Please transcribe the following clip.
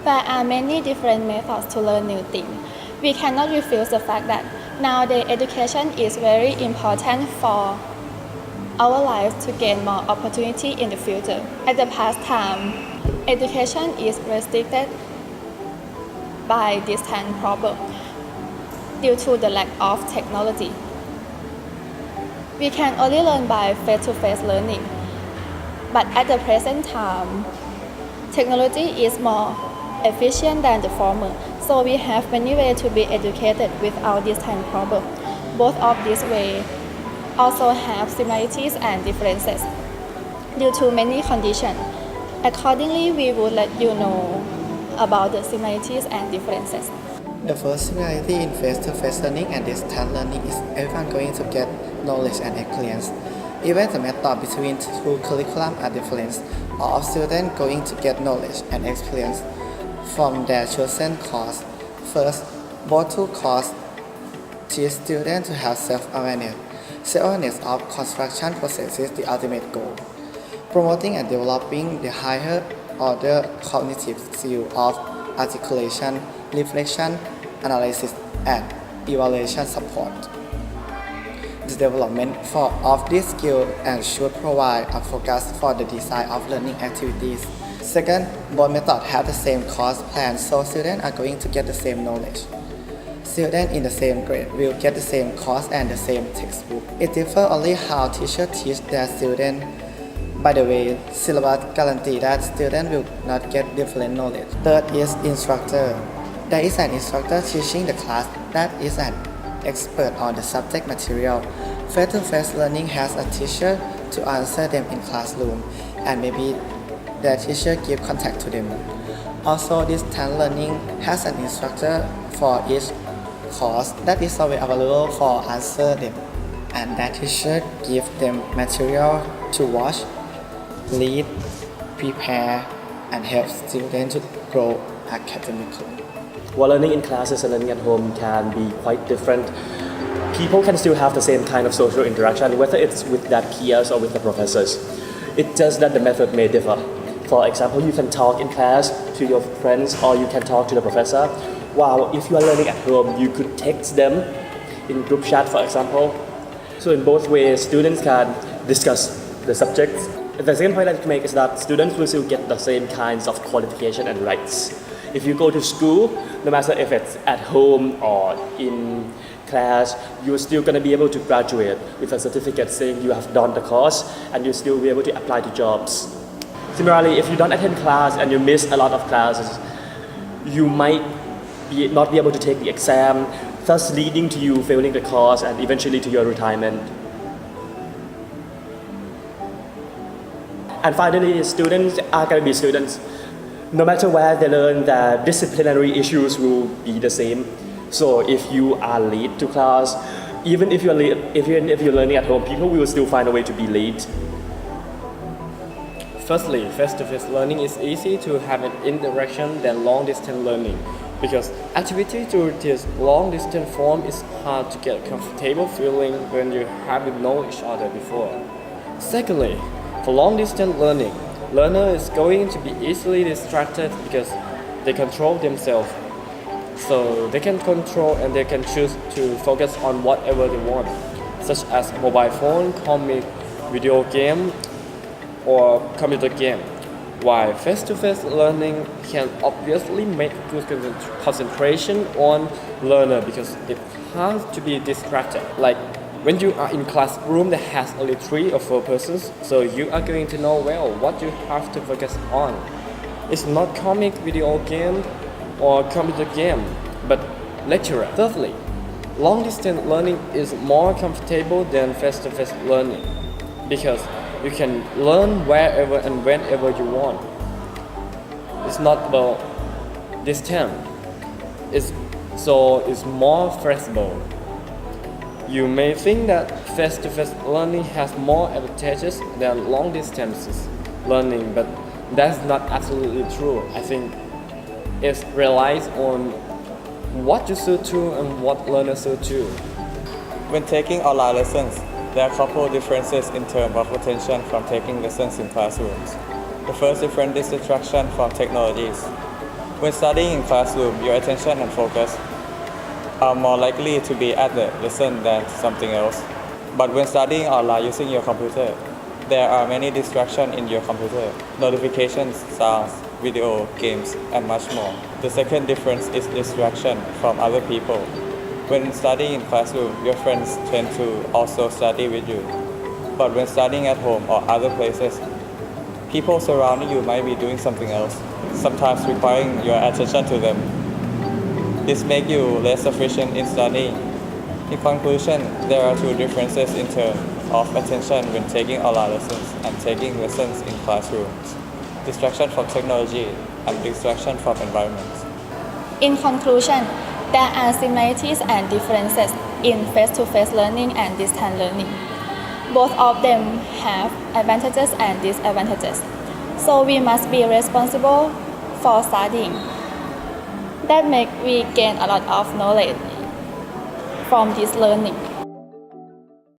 There are many different methods to learn new things. We cannot refuse the fact that nowadays education is very important for our lives to gain more opportunity in the future. At the past time, education is restricted by distance problem due to the lack of technology. We can only learn by face-to-face learning, but at the present time, technology is more efficient than the former, so we have many ways to be educated without distance problem. Both of these ways also have similarities and differences due to many conditions. Accordingly, we would let you know about the similarities and differences. The first similarity in face-to-face learning and distance learning is everyone going to get knowledge and experience. Even the method between two curriculum are different. All students going to get knowledge and experience from their chosen course. First, both two courses teach students to have self-awareness. Self-awareness of construction process is the ultimate goal. Promoting and developing the higher order cognitive skill of articulation, reflection, analysis, and evaluation support. The development of this skill and should provide a focus for the design of learning activities. Second, both methods have the same course plan, so students are going to get the same knowledge. Students in the same grade will get the same course and the same textbook. It differs only how teachers teach their students. By the way, syllabus guarantee that students will not get different knowledge. Third is instructor. There is an instructor teaching the class that is an expert on the subject material. Face-to-face learning has a teacher to answer them in classroom, and maybe their teacher give contact to them. Also, distance learning has an instructor for each course that is always available for answer them, and that teacher give them material to watch, read, prepare, and help students to grow academically. While learning in classes and learning at home can be quite different, people can still have the same kind of social interaction, whether it's with their peers or with the professors. It's just that the method may differ. For example, you can talk in class to your friends or you can talk to the professor, while if you are learning at home, you could text them in group chat, for example. So in both ways, students can discuss the subjects. The second point I'd like to make is that students will still get the same kinds of qualification and rights. If you go to school, no matter if it's at home or in class, you're still going to be able to graduate with a certificate saying you have done the course, and you'll still be able to apply to jobs. Similarly, if you don't attend class and you miss a lot of classes, you might not be able to take the exam, thus leading to you failing the course and eventually to your retirement. And finally, students are going to be students. No matter where they learn, the disciplinary issues will be the same. So if you are late to class, even if you're learning at home, people will still find a way to be late. Firstly, face-to-face learning is easy to have an interaction than long-distance learning, because activity to this long-distance form is hard to get a comfortable feeling when you haven't known each other before. Secondly, for long-distance learning, learner is going to be easily distracted because they control themselves. So they can control and they can choose to focus on whatever they want, such as mobile phone, comic, video game, or computer game. While face-to-face learning can obviously make good concentration on learner because it's hard to be distracted. Like when you are in classroom that has only 3 or 4 persons, so you are going to know well what you have to focus on. It's not comic, video game, or computer game, but lecturer. Thirdly, long-distance learning is more comfortable than face-to-face learning because you can learn wherever and whenever you want. It's not about distance. It's more flexible. You may think that face-to-face learning has more advantages than long-distance learning, but that's not absolutely true. I think it relies on what you should do and what learners should do. When taking online lessons, there are a couple of differences in terms of attention from taking lessons in classrooms. The first difference is distraction from technologies. When studying in classroom, your attention and focus are more likely to be at the lesson than something else. But when studying online using your computer, there are many distractions in your computer: notifications, sounds, video, games, and much more. The second difference is distraction from other people. When studying in classroom, your friends tend to also study with you. But when studying at home or other places, people surrounding you might be doing something else, sometimes requiring your attention to them. This makes you less efficient in studying. In conclusion, there are two differences in terms of attention when taking online lessons and taking lessons in classrooms: distraction from technology and distraction from environment. In conclusion, there are similarities and differences in face-to-face learning and distance learning. Both of them have advantages and disadvantages, so we must be responsible for studying. That makes we gain a lot of knowledge from this learning.